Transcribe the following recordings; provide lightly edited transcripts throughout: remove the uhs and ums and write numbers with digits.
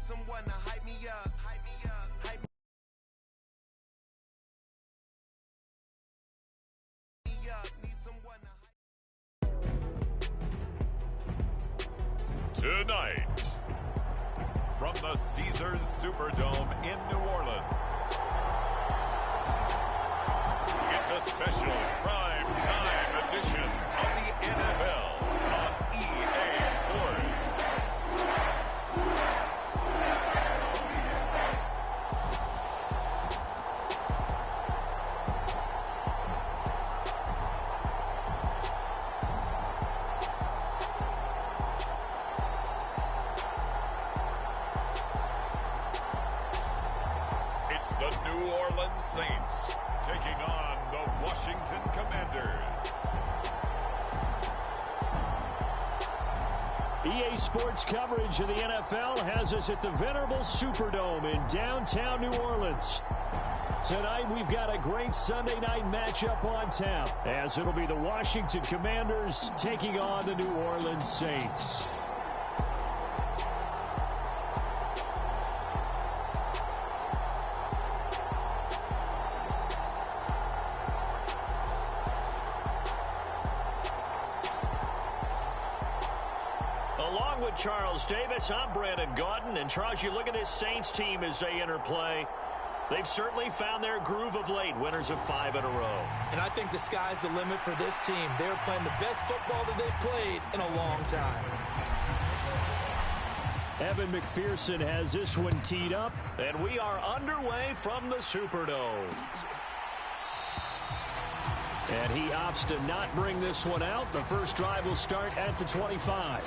someone to hype me up. Hype me up. Hype me up. Need someone to hype. Tonight, from the Caesars Superdome in New Orleans, it's a special prime time edition of the NFL on EA Sports. It's the New Orleans Saints taking on the Washington Commanders. EA Sports coverage of the NFL has us at the venerable Superdome in downtown New Orleans. Tonight we've got a great Sunday night matchup on tap, as it'll be the Washington Commanders taking on the New Orleans Saints. Along with Charles Davis, I'm Brandon Gaudin. And Charles, you look at this Saints team as they enter play. They've certainly found their groove of late, winners of 5 in a row. And I think the sky's the limit for this team. They're playing the best football that they've played in a long time. Evan McPherson has this one teed up. And we are underway from the Superdome. And he opts to not bring this one out. The first drive will start at the 25.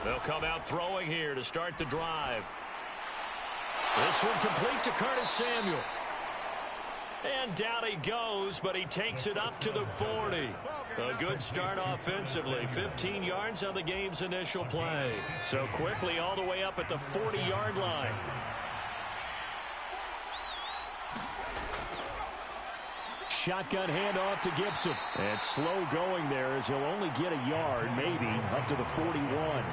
They'll come out throwing here to start the drive. This one complete to Curtis Samuel. And down he goes, but he takes it up to the 40. A good start offensively. 15 yards on the game's initial play. So quickly all the way up at the 40-yard line. Shotgun handoff to Gibson. And slow going there as he'll only get a yard, maybe, up to the 41.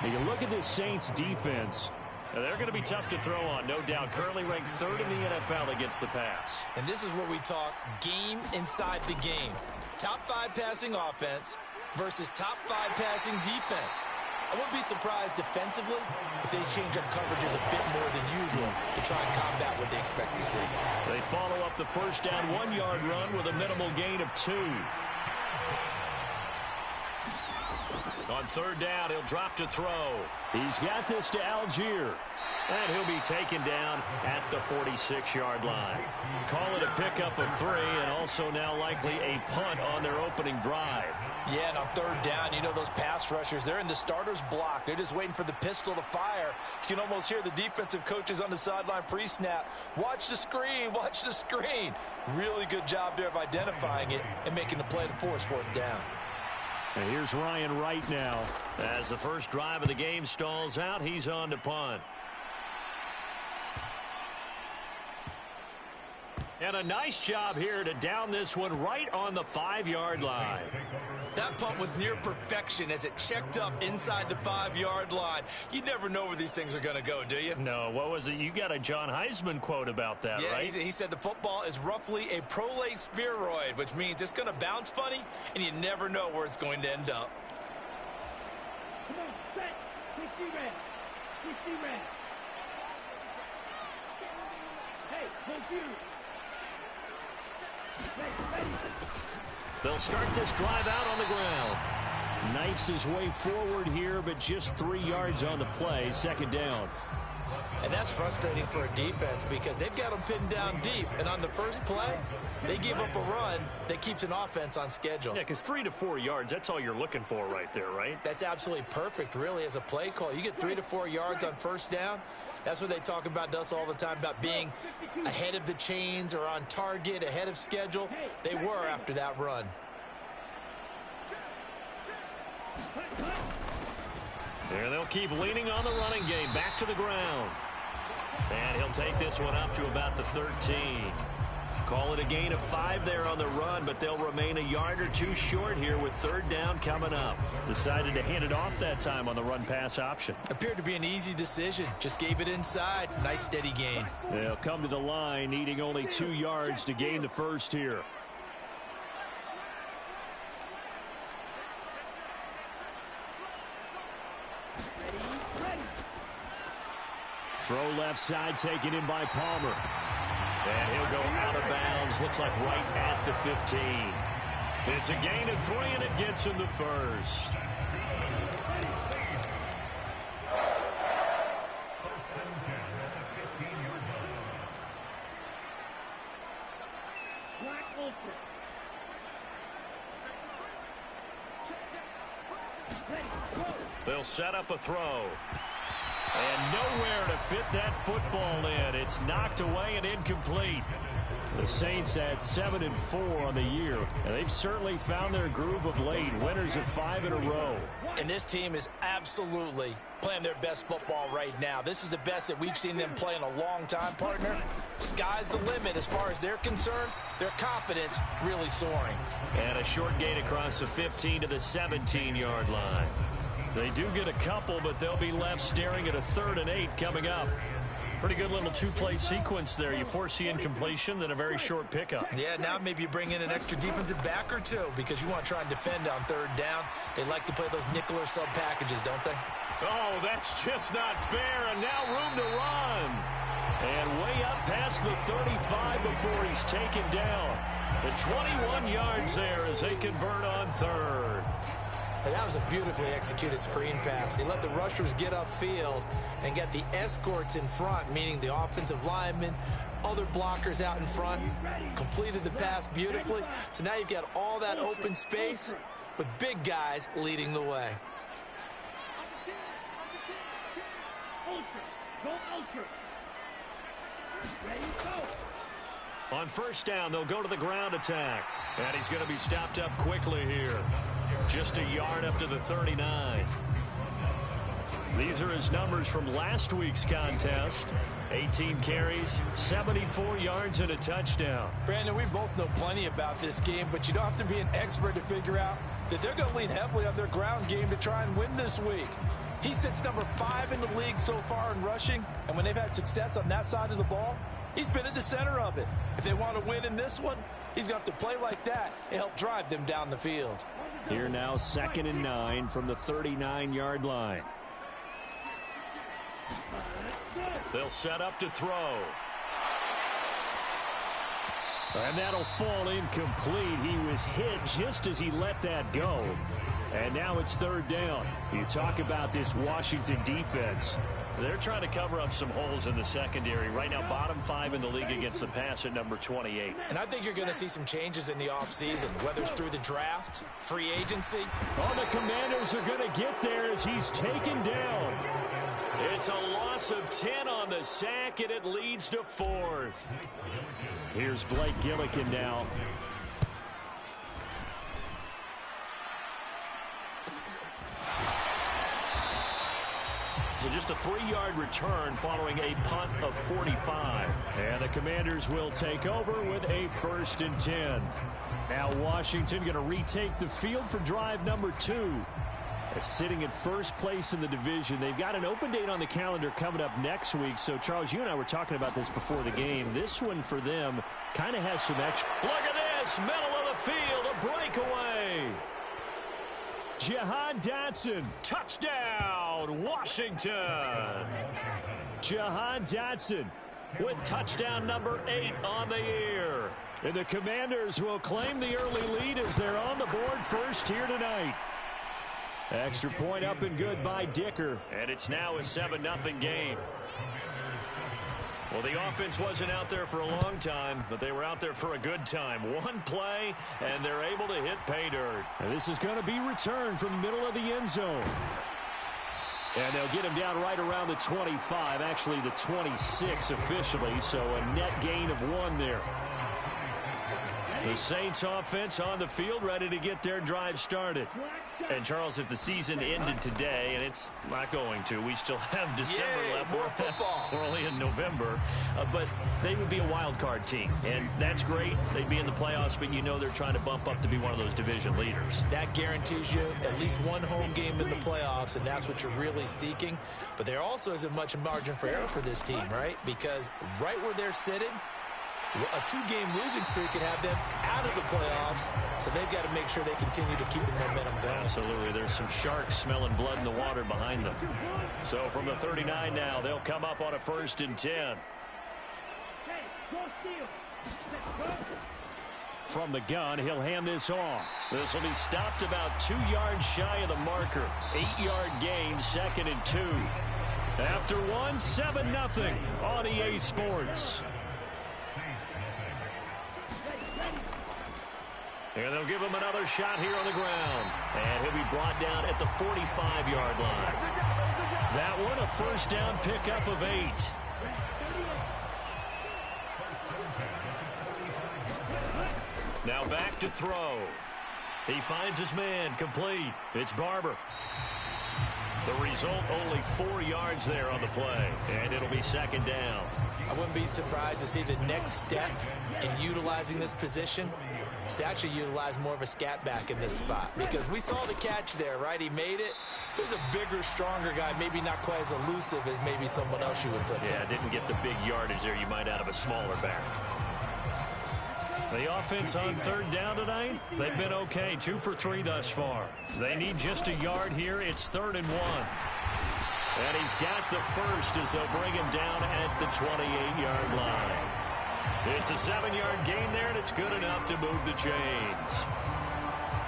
Now you look at this Saints defense. Now they're going to be tough to throw on, no doubt. Currently ranked 3rd in the NFL against the pass. And this is where we talk game inside the game. Top 5 passing offense versus top 5 passing defense. I wouldn't be surprised defensively if they change up coverages a bit more than usual to try and combat what they expect to see. They follow up the first down 1-yard run with a minimal gain of 2. On 3rd down, he'll drop to throw. He's got this to Algier. And he'll be taken down at the 46-yard line. Call it a pickup of 3 and also now likely a punt on their opening drive. Yeah, and on 3rd down, you know those pass rushers, they're in the starter's block. They're just waiting for the pistol to fire. You can almost hear the defensive coaches on the sideline pre-snap. Watch the screen, watch the screen. Really good job there of identifying it and making the play to force 4th down. And here's Ryan Wright now. As the first drive of the game stalls out, he's on to punt. And a nice job here to down this one right on the 5-yard line. That punt was near perfection as it checked up inside the 5-yard line. You never know where these things are going to go, do you? No, what was it? You got a John Heisman quote about that, yeah, right? He said the football is roughly a prolate spheroid, which means it's going to bounce funny, and you never know where it's going to end up. Come on, set. 60 man. 60 man. Hey, confused. They'll start this drive out on the ground. Knifes his way forward here, but just 3 yards on the play. 2nd down. And that's frustrating for a defense because they've got them pinned down deep. And on the first play, they give up a run that keeps an offense on schedule. Yeah, because 3 to 4 yards, that's all you're looking for right there, right? That's absolutely perfect, really, as a play call. You get 3 to 4 yards on 1st down, That's what they talk about us all the time, about being ahead of the chains or on target, ahead of schedule. They were after that run. And they'll keep leaning on the running game. Back to the ground. And he'll take this one up to about the 13. Call it a gain of 5 there on the run, but they'll remain a yard or two short here with third down coming up. Decided to hand it off that time on the run-pass option. Appeared to be an easy decision. Just gave it inside. Nice steady gain. They'll come to the line, needing only 2 yards to gain the first here. Throw left side taken in by Palmer. And he'll go out of bounds. Looks like right at the 15. It's a gain of 3, and it gets him the first. They'll set up a throw. And nowhere to fit that football in. It's knocked away and incomplete. The Saints at 7-4 on the year, and they've certainly found their groove of late. Winners of 5 in a row. And this team is absolutely playing their best football right now. This is the best that we've seen them play in a long time, partner. Sky's the limit as far as they're concerned. Their confidence really soaring. And a short gain across the 15 to the 17-yard line. They do get a couple, but they'll be left staring at a 3rd and 8 coming up. Pretty good little 2-play sequence there. You foresee incompletion, then a very short pickup. Yeah, now maybe you bring in an extra defensive back or two because you want to try and defend on 3rd down. They like to play those nickel or sub packages, don't they? Oh, that's just not fair, and now room to run. And way up past the 35 before he's taken down. The 21 yards there as they convert on 3rd. And that was a beautifully executed screen pass. He let the rushers get upfield and get the escorts in front, meaning the offensive linemen, other blockers out in front, completed the pass beautifully. So now you've got all that open space with big guys leading the way. On first down, they'll go to the ground attack. And he's going to be stopped up quickly here. Just a yard up to the 39. These are his numbers from last week's contest. 18 carries, 74 yards, and a touchdown. Brandon, we both know plenty about this game, but you don't have to be an expert to figure out that they're going to lean heavily on their ground game to try and win this week. He sits number 5 in the league so far in rushing, and when they've had success on that side of the ball, he's been at the center of it. If they want to win in this one, he's going to have to play like that and help drive them down the field. Here now 2nd and 9 from the 39-yard line. They'll set up to throw. And that'll fall incomplete. He was hit just as he let that go. And now it's 3rd down. You talk about this Washington defense. They're trying to cover up some holes in the secondary. Right now, bottom 5 in the league against the pass at number 28. And I think you're going to see some changes in the offseason, whether it's through the draft, free agency. Oh, the Commanders are going to get there as he's taken down. It's a loss of 10 on the sack, and it leads to 4th. Here's Blake Gillikin now. So just a 3-yard return following a punt of 45. And the Commanders will take over with a 1st and 10. Now Washington going to retake the field for drive number 2. Sitting in first place in the division. They've got an open date on the calendar coming up next week. So, Charles, you and I were talking about this before the game. This one for them kind of has some extra. Look at this. Middle of the field. A breakaway. Jahan Dotson. Touchdown, Washington. Jahan Dotson with touchdown number 8 on the year. And the Commanders will claim the early lead as they're on the board first here tonight. Extra point up and good by Dicker. And it's now a 7-0 game. Well, the offense wasn't out there for a long time, but they were out there for a good time. One play, and they're able to hit pay dirt. And this is going to be returned from the middle of the end zone. And they'll get him down right around the 25, actually the 26 officially, so a net gain of 1 there. The Saints offense on the field, ready to get their drive started. And, Charles, if the season ended today, and it's not going to, we still have December left. More football. We're only in November. But they would be a wild card team, and that's great. They'd be in the playoffs, but you know they're trying to bump up to be one of those division leaders. That guarantees you at least one home game in the playoffs, and that's what you're really seeking. But there also isn't much margin for error for this team, right? Because right where they're sitting, a 2-game losing streak could have them out of the playoffs, so they've got to make sure they continue to keep the momentum going. Absolutely. There's some sharks smelling blood in the water behind them. So from the 39 now, they'll come up on a 1st and 10. From the gun, he'll hand this off. This will be stopped about 2 yards shy of the marker. 8-yard gain, 2nd and 2. After 1, 7-0 on EA Sports. And they'll give him another shot here on the ground. And he'll be brought down at the 45-yard line. That one, a 1st down pickup of 8. Now back to throw. He finds his man, complete. It's Barber. The result, only 4 yards there on the play. And it'll be 2nd down. I wouldn't be surprised to see the next step in utilizing this position is to actually utilize more of a scat back in this spot. Because we saw the catch there, right? He made it. He was a bigger, stronger guy, maybe not quite as elusive as maybe someone else you would put there. Yeah, didn't get the big yardage there you might out of a smaller back. The offense on 3rd down tonight, they've been okay. 2 for 3 thus far. They need just a yard here. It's 3rd and 1. And he's got the first as they'll bring him down at the 28-yard line. It's a 7-yard gain there, and it's good enough to move the chains.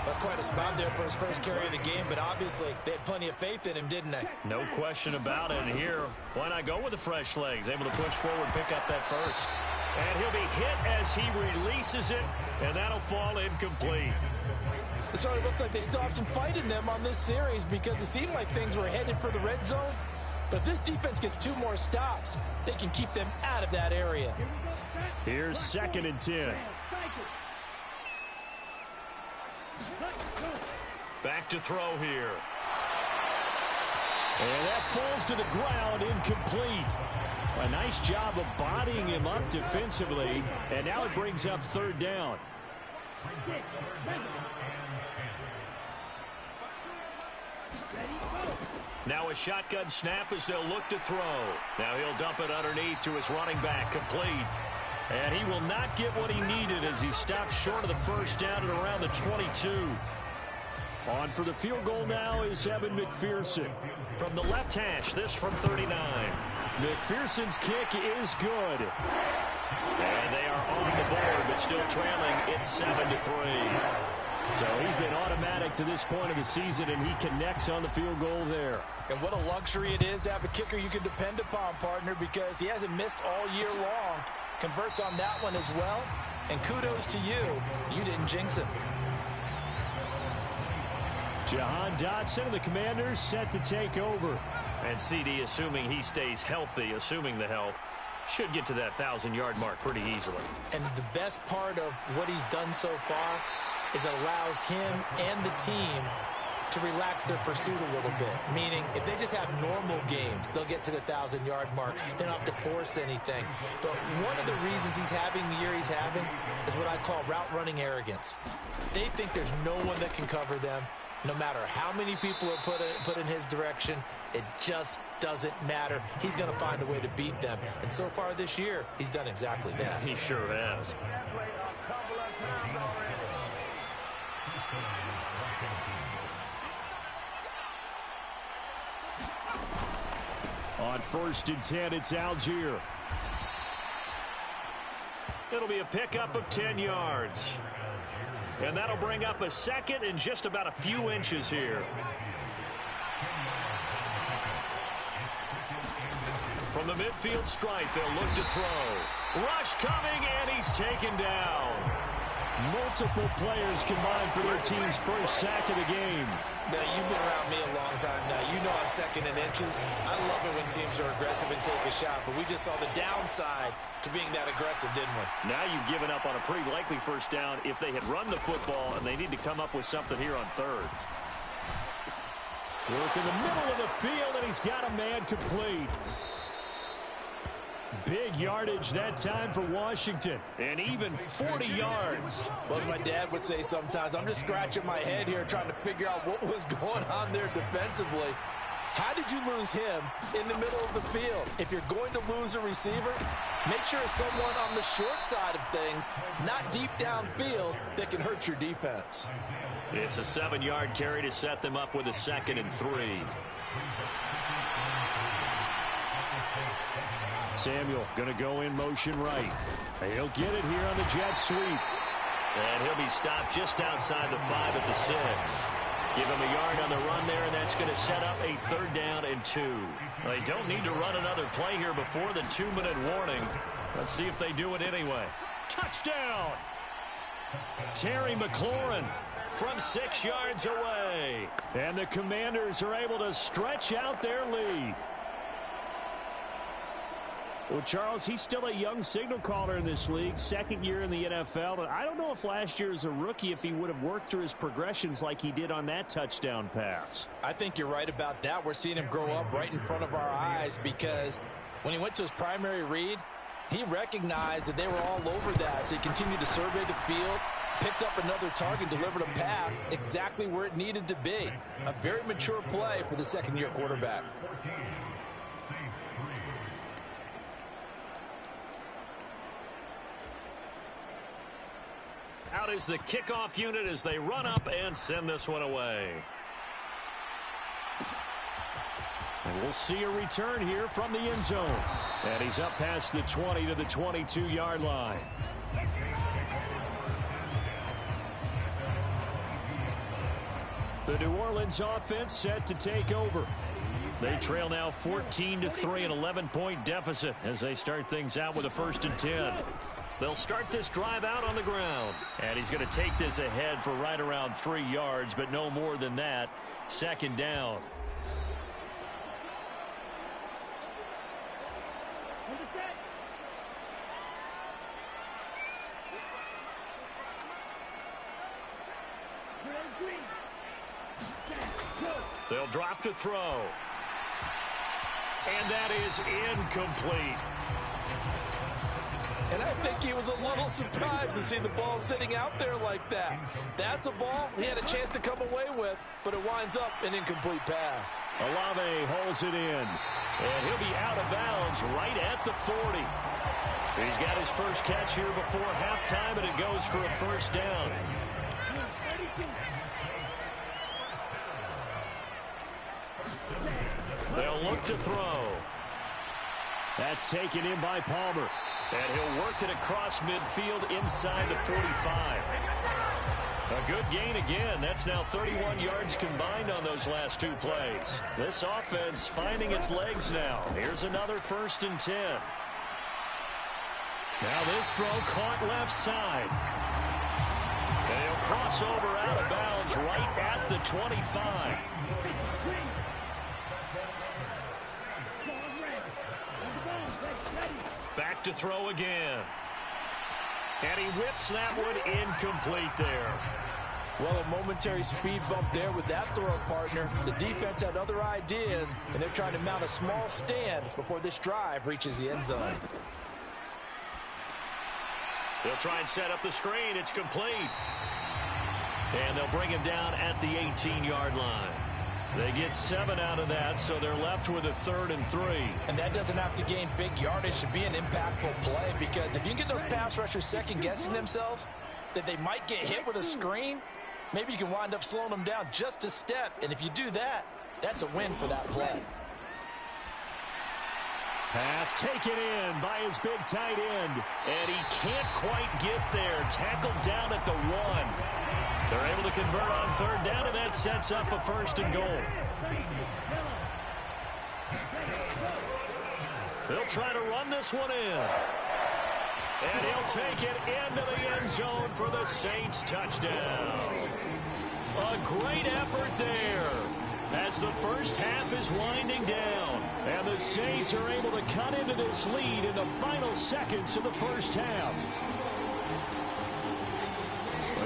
That's quite a spot there for his first carry of the game, but obviously they had plenty of faith in him, didn't they? No question about it. And here, why not go with the fresh legs? Able to push forward, pick up that first. And he'll be hit as he releases it, and that'll fall incomplete. It sort of looks like they still have some fight in them on this series because it seemed like things were headed for the red zone. But if this defense gets 2 more stops, they can keep them out of that area. Here's 2nd and 10. Back to throw here. And that falls to the ground, incomplete. A nice job of bodying him up defensively, and now it brings up 3rd down. Now a shotgun snap as they'll look to throw. Now he'll dump it underneath to his running back, complete. And he will not get what he needed as he stops short of the 1st down at around the 22. On for the field goal now is Evan McPherson. From the left hash, this from 39. McPherson's kick is good. And they are on the board, but still trailing. It's 7-3. So he's been automatic to this point of the season, and he connects on the field goal there. And what a luxury it is to have a kicker you can depend upon, partner, because he hasn't missed all year long. Converts on that one as well. And kudos to you. You didn't jinx him. Jahan Dotson and the Commanders set to take over. And CD, assuming he stays healthy, assuming the health, should get to that 1,000-yard mark pretty easily. And the best part of what he's done so far is it allows him and the team to relax their pursuit a little bit. Meaning, if they just have normal games, they'll get to the 1,000-yard mark. They don't have to force anything. But one of the reasons he's having the year he's having is what I call route running arrogance. They think there's no one that can cover them. No matter how many people are put in his direction, it just doesn't matter. He's going to find a way to beat them. And so far this year, he's done exactly that. He sure has. On 1st and 10, it's Algier. It'll be a pickup of 10 yards. And that'll bring up a 2nd and just about a few inches here. From the midfield stripe, they'll look to throw. Rush coming, and he's taken down. Multiple players combined for their team's first sack of the game. Now, you've been around me a long time now. You know on 2nd and inches, I love it when teams are aggressive and take a shot, but we just saw the downside to being that aggressive, didn't we? Now you've given up on a pretty likely first down if they had run the football, and they need to come up with something here on 3rd. Work in the middle of the field, and he's got a man complete. Big yardage that time for Washington, and even 40 yards. Well, as my dad would say sometimes, I'm just scratching my head here trying to figure out what was going on there defensively. How did you lose him in the middle of the field? If you're going to lose a receiver, make sure it's someone on the short side of things, not deep downfield, that can hurt your defense. It's a 7-yard carry to set them up with a 2nd and 3. Samuel going to go in motion right. He'll get it here on the jet sweep. And he'll be stopped just outside the 5 at the 6. Give him a yard on the run there, and that's going to set up a 3rd down and 2. They don't need to run another play here before the 2-minute warning. Let's see if they do it anyway. Touchdown! Terry McLaurin from 6 yards away. And the Commanders are able to stretch out their lead. Well, Charles, he's still a young signal caller in this league, 2nd year in the NFL. And I don't know if last year as a rookie, if he would have worked through his progressions like he did on that touchdown pass. I think you're right about that. We're seeing him grow up right in front of our eyes because when he went to his primary read, he recognized that they were all over that. So he continued to survey the field, picked up another target, delivered a pass exactly where it needed to be. A very mature play for the 2nd-year quarterback. Out is the kickoff unit as they run up and send this one away. And we'll see a return here from the end zone. And he's up past the 20 to the 22-yard line. The New Orleans offense set to take over. They trail now 14-3, an 11-point deficit as they start things out with a 1st and 10. They'll start this drive out on the ground. And he's going to take this ahead for right around 3 yards, but no more than that. 2nd down. They'll drop to throw. And that is incomplete. And I think he was a little surprised to see the ball sitting out there like that. That's a ball he had a chance to come away with, but it winds up an incomplete pass. Olave holds it in. And he'll be out of bounds right at the 40. He's got his first catch here before halftime, and it goes for a 1st down. They'll look to throw. That's taken in by Palmer. And he'll work it across midfield inside the 45. A good gain again. That's now 31 yards combined on those last 2 plays. This offense finding its legs now. Here's another 1st and 10. Now this throw caught left side. And he'll cross over out of bounds right at the 25. Back to throw again. And he whips that one incomplete there. Well, a momentary speed bump there with that throw partner. The defense had other ideas, and they're trying to mount a small stand before this drive reaches the end zone. They'll try and set up the screen. It's complete. And they'll bring him down at the 18-yard line. They get 7 out of that, so they're left with a 3rd and 3. And that doesn't have to gain big yardage to be an impactful play, because if you can get those pass rushers second-guessing themselves, that they might get hit with a screen, maybe you can wind up slowing them down just a step. And if you do that, that's a win for that play. Pass taken in by his big tight end. And he can't quite get there. Tackled down at the 1. They're able to convert on 3rd down, and that sets up a 1st and goal. They'll try to run this one in. And he'll take it into the end zone for the Saints touchdown. A great effort there as the first half is winding down. And the Saints are able to cut into this lead in the final seconds of the first half.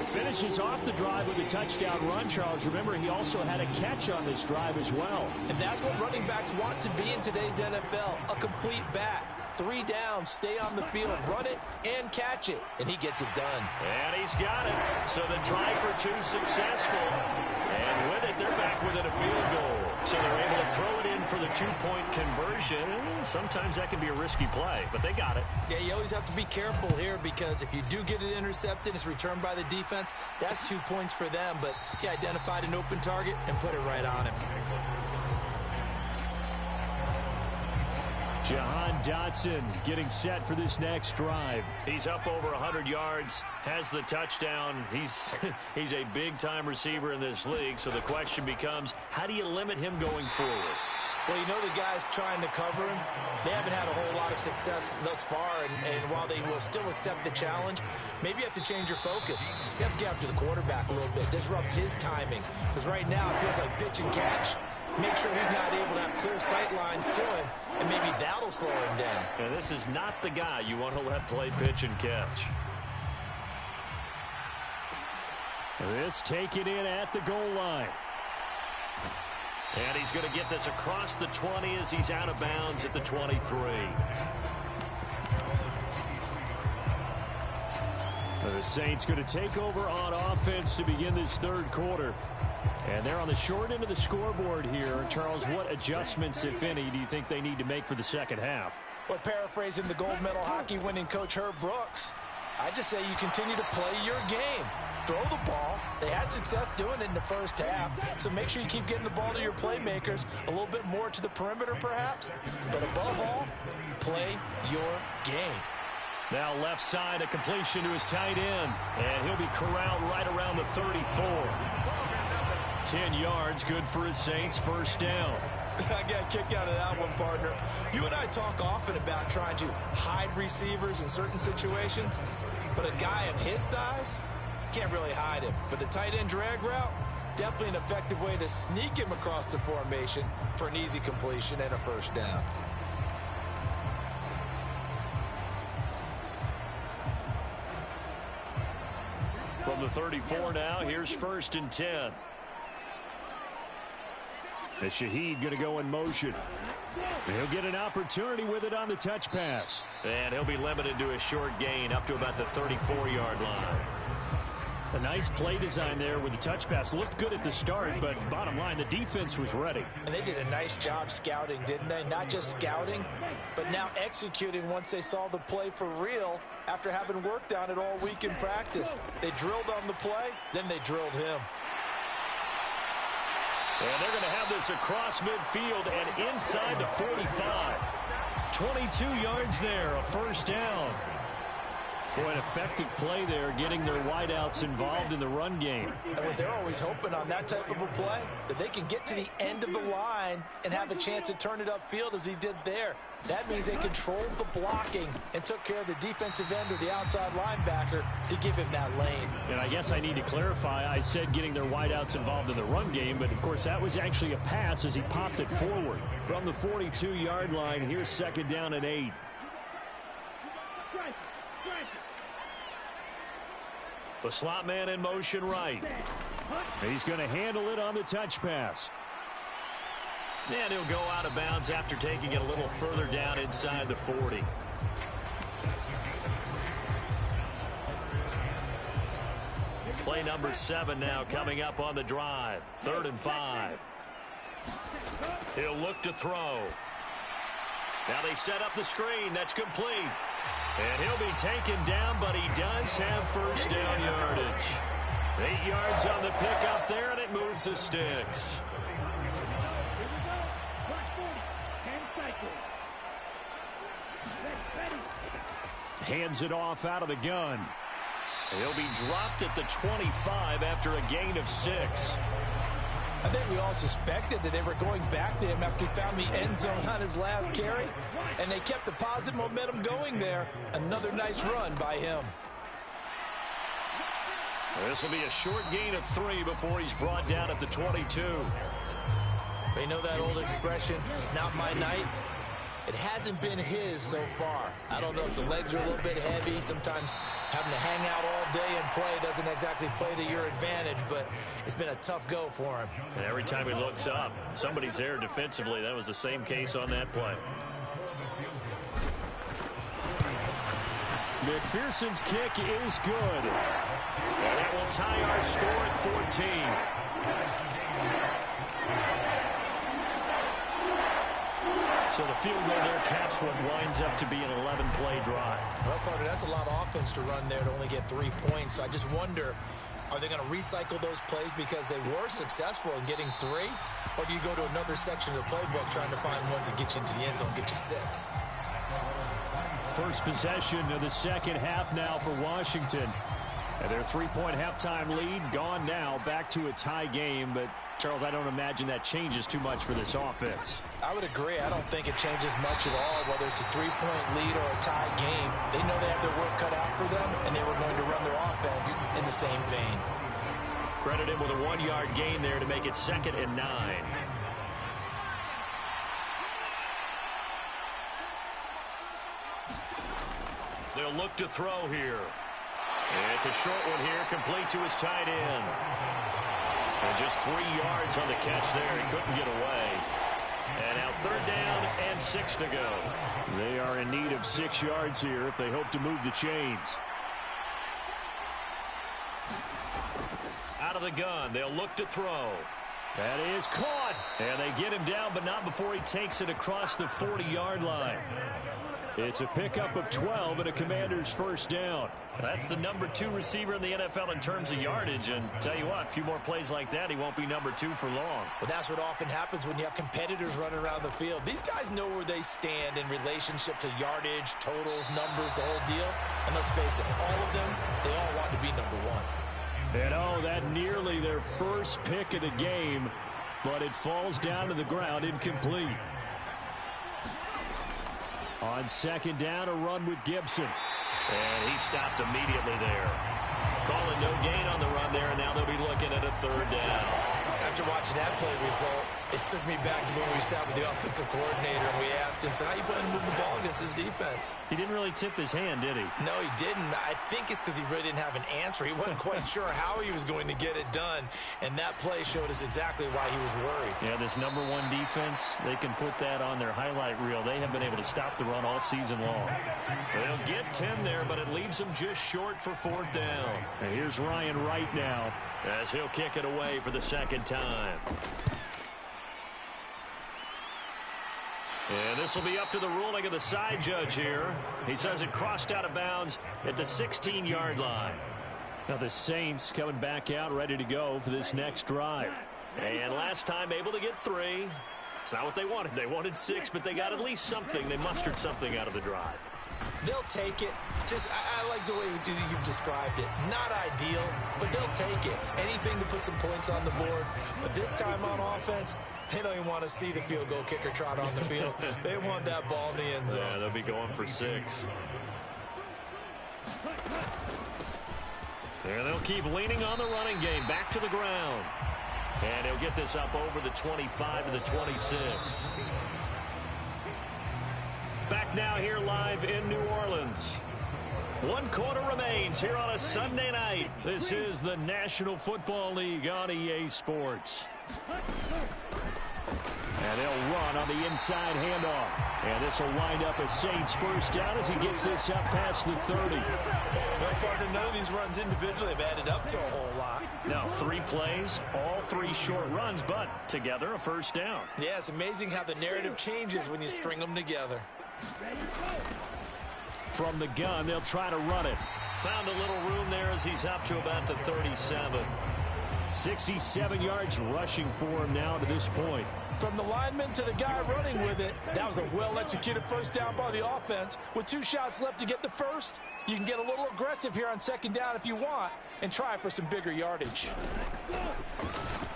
Finishes off the drive with a touchdown run, Charles. Remember, he also had a catch on this drive as well. And that's what running backs want to be in today's NFL, a complete back. 3 downs, stay on the field, run it, and catch it. And he gets it done. And he's got it. So the try for 2 successful. And with it, they're back within a field goal. So they're able to throw it in for the 2-point conversion. Sometimes that can be a risky play, but they got it. Yeah, you always have to be careful here because if you do get it intercepted, it's returned by the defense, that's 2 points for them. But he identified an open target and put it right on him. Jahan Dotson getting set for this next drive. He's up over 100 yards, has the touchdown. He's a big-time receiver in this league, so the question becomes, how do you limit him going forward? Well, you know the guys trying to cover him, they haven't had a whole lot of success thus far, and while they will still accept the challenge, maybe you have to change your focus. You have to get after the quarterback a little bit, disrupt his timing, because right now it feels like pitch and catch. Make sure he's not able to have clear sight lines to him, and maybe that'll slow him down. And this is not the guy you want to let play pitch and catch. This taken in at the goal line. And he's going to get this across the 20 as he's out of bounds at the 23. The Saints going to take over on offense to begin this third quarter. And they're on the short end of the scoreboard here. Charles, what adjustments, if any, do you think they need to make for the second half? Well, paraphrasing the gold medal hockey winning coach Herb Brooks, I just say you continue to play your game. Throw the ball. They had success doing it in the first half, so make sure you keep getting the ball to your playmakers, a little bit more to the perimeter perhaps, but above all, play your game. Now left side, a completion to his tight end, and he'll be corralled right around the 34. 10 yards, good for his Saints, first down. I got a kick out of that one, partner. You and I talk often about trying to hide receivers in certain situations, but a guy of his size, can't really hide him. But the tight end drag route, definitely an effective way to sneak him across the formation for an easy completion and a first down. From the 34 now, here's 1st and 10. As Shaheed going to go in motion. He'll get an opportunity with it on the touch pass. And he'll be limited to a short gain up to about the 34-yard line. A nice play design there with the touch pass. Looked good at the start, but bottom line, the defense was ready. And they did a nice job scouting, didn't they? Not just scouting, but now executing once they saw the play for real after having worked on it all week in practice. They drilled on the play, then they drilled him. And they're going to have this across midfield and inside the 45. 22 yards there, a first down. Boy, an effective play there, getting their wideouts involved in the run game. And what they're always hoping on that type of a play, that they can get to the end of the line and have a chance to turn it upfield as he did there. That means they controlled the blocking and took care of the defensive end or the outside linebacker to give him that lane. And I guess I need to clarify, I said getting their wideouts involved in the run game, but of course that was actually a pass as he popped it forward. From the 42-yard line, here's 2nd down and 8. The slot man in motion right. He's going to handle it on the touch pass. And he'll go out of bounds after taking it a little further down inside the 40. Play number 7 now coming up on the drive. 3rd and 5. He'll look to throw. Now they set up the screen. That's complete. And he'll be taken down, but he does have first down yardage. 8 yards on the pickup there, and it moves the sticks. Hands it off out of the gun. He'll be dropped at the 25 after a gain of 6. I think we all suspected that they were going back to him after he found the end zone on his last carry, and they kept the positive momentum going there. Another nice run by him. This will be a short gain of 3 before he's brought down at the 22. You know that old expression, it's not my night? It hasn't been his so far. I don't know if the legs are a little bit heavy. Sometimes having to hang out all day and play doesn't exactly play to your advantage, but it's been a tough go for him. And every time he looks up, somebody's there defensively. That was the same case on that play. McPherson's kick is good. And that will tie our score at 14. So the field goal there caps what winds up to be an 11-play drive. Well, partner, that's a lot of offense to run there to only get 3 points. So I just wonder, are they going to recycle those plays because they were successful in getting 3? Or do you go to another section of the playbook trying to find ones that get you into the end zone, get you 6? First possession of the second half now for Washington. And their 3-point halftime lead gone now, back to a tie game. But, Charles, I don't imagine that changes too much for this offense. I would agree. I don't think it changes much at all, whether it's a 3-point lead or a tie game. They know they have their work cut out for them, and they were going to run their offense in the same vein. Credit him with a 1-yard gain there to make it 2nd and 9. They'll look to throw here. It's a short one here, complete to his tight end. And just 3 yards on the catch there. He couldn't get away. And now 3rd down and 6 to go. They are in need of 6 yards here if they hope to move the chains. Out of the gun, they'll look to throw. That is caught. And they get him down, but not before he takes it across the 40-yard line. It's a pickup of 12 and a Commander's first down. That's the number 2 receiver in the NFL in terms of yardage. And tell you what, a few more plays like that, he won't be number 2 for long. But that's what often happens when you have competitors running around the field. These guys know where they stand in relationship to yardage, totals, numbers, the whole deal. And let's face it, all of them, they all want to be number 1. And oh, that nearly their first pick of the game, but it falls down to the ground incomplete. On 2nd down, a run with Gibson. And he stopped immediately there. Calling no gain on the run there, and now they'll be looking at a 3rd down. After watching that play result, it took me back to when we sat with the offensive coordinator and we asked him, so how you plan to move the ball against his defense? He didn't really tip his hand, did he? No, he didn't. I think it's because he really didn't have an answer. He wasn't quite sure how he was going to get it done, and that play showed us exactly why he was worried. Yeah, this number 1 defense, they can put that on their highlight reel. They have been able to stop the run all season long. They'll get 10 there, but it leaves them just short for 4th down. And here's Ryan Wright now, as he'll kick it away for the 2nd time. And this will be up to the ruling of the side judge here. He says it crossed out of bounds at the 16-yard line. Now the Saints coming back out ready to go for this next drive. And last time able to get 3. It's not what they wanted. They wanted 6, but they got at least something. They mustered something out of the drive. They'll take it. Just, I like the way you've described it. Not ideal, but they'll take it. Anything to put some points on the board. But this time on offense, they don't even want to see the field goal kicker trot on the field. They want that ball in the end zone. Yeah, they'll be going for 6. And they'll keep leaning on the running game. Back to the ground. And he'll get this up over the 25 to the 26. Back now here live in New Orleans. 1 quarter remains here on a Sunday night. This is the National Football League on EA Sports. And they'll run on the inside handoff. And this will wind up a Saints first down as he gets this up past the 30. Well, partner, none of these runs individually have added up to a whole lot. Now 3 plays, all 3 short runs, but together a first down. Yeah, it's amazing how the narrative changes when you string them together. From the gun, they'll try to run it. Found a little room there as he's up to about the 37. 67 yards rushing for him now to this point. From the lineman to the guy running with it, that was a well-executed first down by the offense. With 2 shots left to get the first, you can get a little aggressive here on 2nd down if you want and try for some bigger yardage.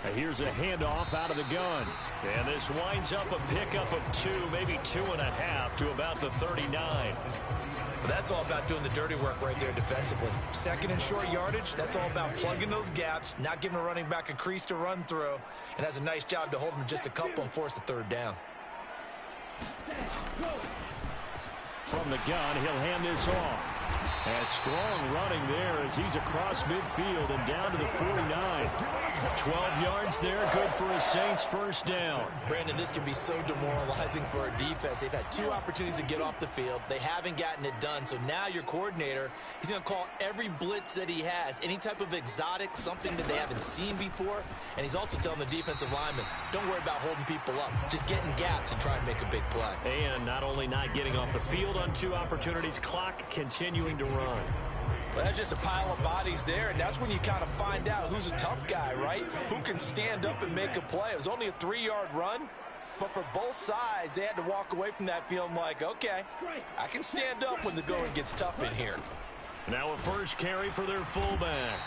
Here's a handoff out of the gun. And this winds up a pickup of 2, maybe 2.5 to about the 39. Well, that's all about doing the dirty work right there defensively. Second and short yardage, that's all about plugging those gaps, not giving a running back a crease to run through, and has a nice job to hold him just a couple and force a third down. From the gun, he'll hand this off. And strong running there as he's across midfield and down to the 49. 12 yards there, good for a Saints first down. Brandon, this can be so demoralizing for a defense. They've had 2 opportunities to get off the field. They haven't gotten it done. So now your coordinator, he's going to call every blitz that he has, any type of exotic, something that they haven't seen before. And he's also telling the defensive lineman, don't worry about holding people up. Just get in gaps and try and make a big play. And not only not getting off the field on 2 opportunities, clock continuing to run. Well, that's just a pile of bodies there, and that's when you kind of find out who's a tough guy, right? Who can stand up and make a play. It was only a 3-yard run, but for both sides, they had to walk away from that feeling like, okay, I can stand up when the going gets tough in here. Now a first carry for their fullback.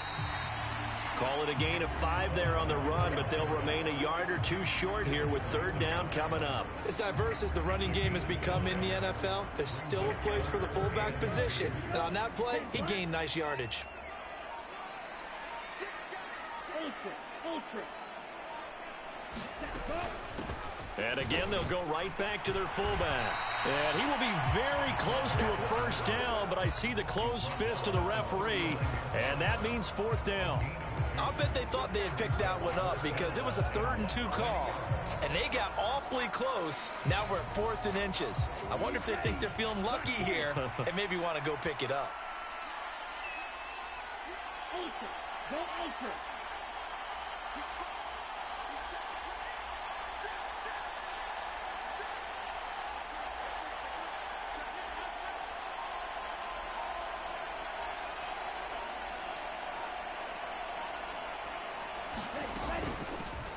Call it a gain of 5 there on the run, but they'll remain a yard or 2 short here with third down coming up. As diverse as the running game has become in the NFL, there's still a place for the fullback position. And on that play, he gained nice yardage. And again, they'll go right back to their fullback. And he will be very close to a first down, but I see the closed fist of the referee, and that means fourth down. I'll bet they thought they had picked that one up because it was a 3rd and 2 call, and they got awfully close. Now we're at 4th and inches. I wonder if they think they're feeling lucky here and maybe want to go pick it up. Ultra. Go ultra.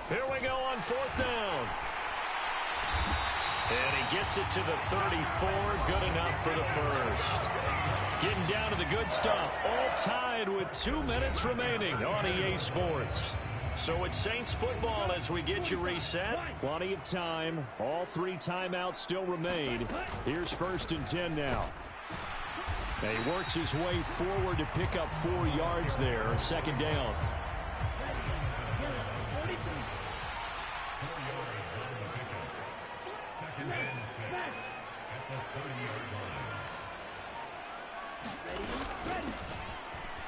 Here we go on fourth down. And he gets it to the 34. Good enough for the first. Getting down to the good stuff. All tied with 2 minutes remaining on EA Sports. So it's Saints football as we get you reset. Plenty of time. All 3 timeouts still remain. Here's 1st and 10 now. And he works his way forward to pick up 4 yards there. 2nd down.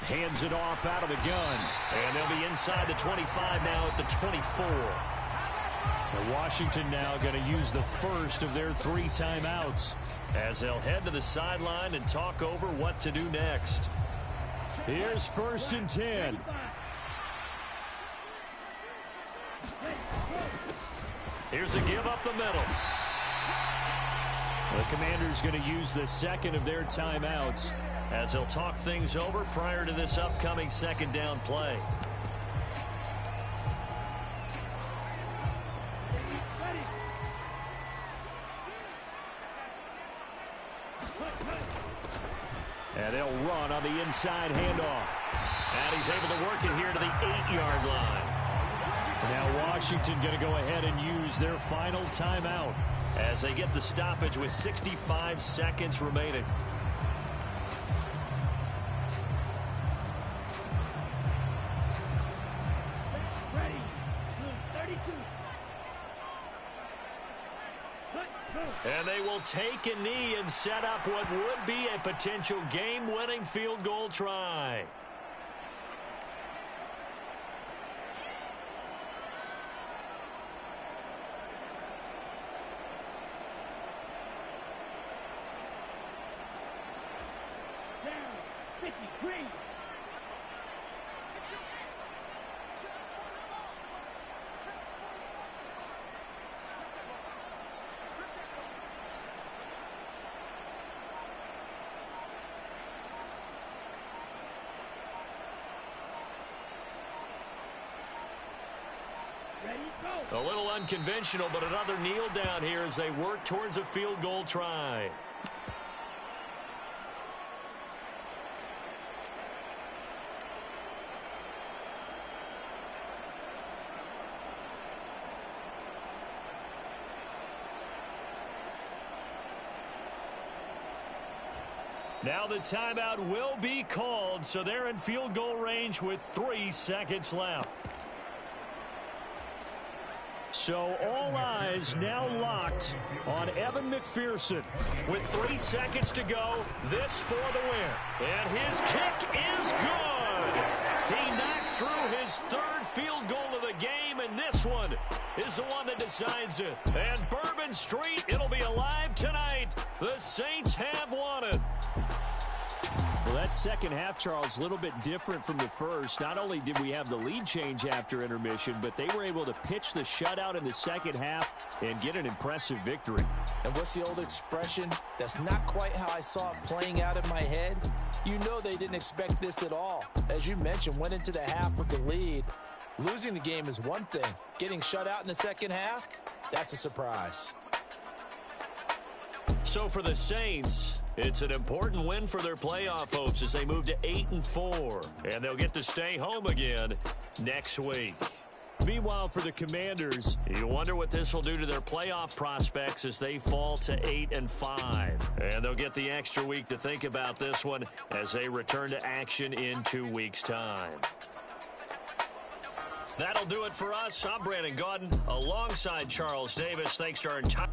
Hands it off out of the gun. And they'll be inside the 25 now at the 24. And Washington now going to use the first of their 3 timeouts as they'll head to the sideline and talk over what to do next. Here's 1st and 10. Here's a give up the middle. The Commanders going to use the 2nd of their timeouts as they'll talk things over prior to this upcoming 2nd down play. And they'll run on the inside handoff. And he's able to work it here to the 8-yard line. Now Washington going to go ahead and use their final timeout as they get the stoppage with 65 seconds remaining. And they will take a knee and set up what would be a potential game-winning field goal try. A little unconventional, but another kneel down here as they work towards a field goal try. Now the timeout will be called, so they're in field goal range with 3 seconds left. So all eyes now locked on Evan McPherson. With 3 seconds to go, this for the win. And his kick is good. He knocks through his 3rd field goal of the game, and this one is the one that decides it. And Bourbon Street, it'll be alive tonight. The Saints have won it. Well, that second half, Charles, a little bit different from the first. Not only did we have the lead change after intermission, but they were able to pitch the shutout in the second half and get an impressive victory. And what's the old expression? That's not quite how I saw it playing out in my head. You know they didn't expect this at all. As you mentioned, went into the half with the lead. Losing the game is one thing. Getting shut out in the second half, that's a surprise. So for the Saints, it's an important win for their playoff hopes as they move to 8-4. And they'll get to stay home again next week. Meanwhile, for the Commanders, you wonder what this will do to their playoff prospects as they fall to 8-5. And they'll get the extra week to think about this one as they return to action in 2 weeks' time. That'll do it for us. I'm Brandon Gaudin alongside Charles Davis. Thanks to our entire